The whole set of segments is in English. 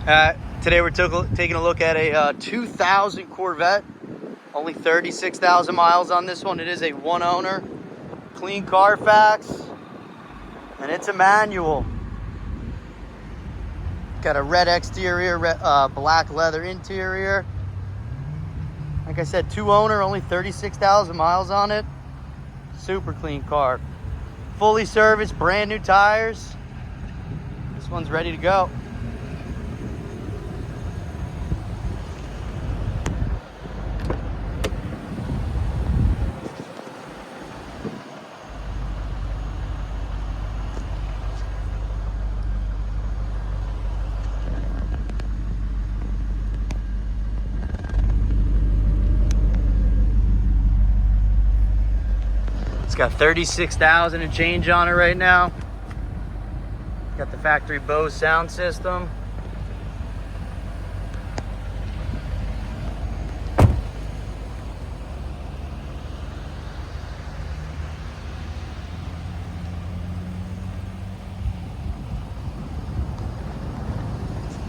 Today we're taking a look at a 2000 Corvette. Only 36,000 miles on this one. It is a one owner, clean Carfax, and it's a manual. Got a red exterior, black leather interior. Like I said, two owner, only 36,000 miles on it. Super clean car. Fully serviced, brand new tires. This one's ready to go. It's got 36,000 and change on it right now. Got the factory Bose sound system.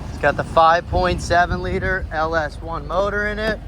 It's got the 5.7 liter LS1 motor in it.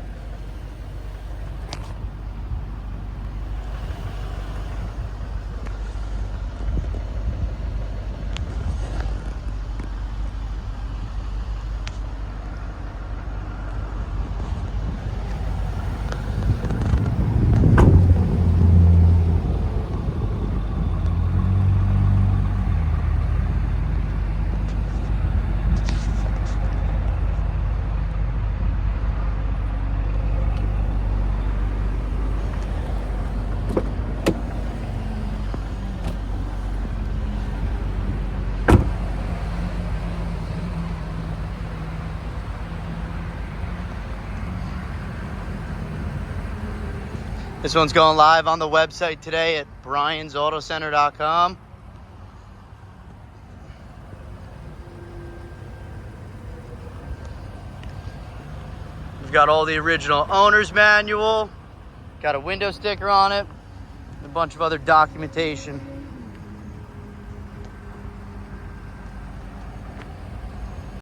This one's going live on the website today at BRIANSAutocenter.com. We've got all the original owner's manual, got a window sticker on it, and a bunch of other documentation.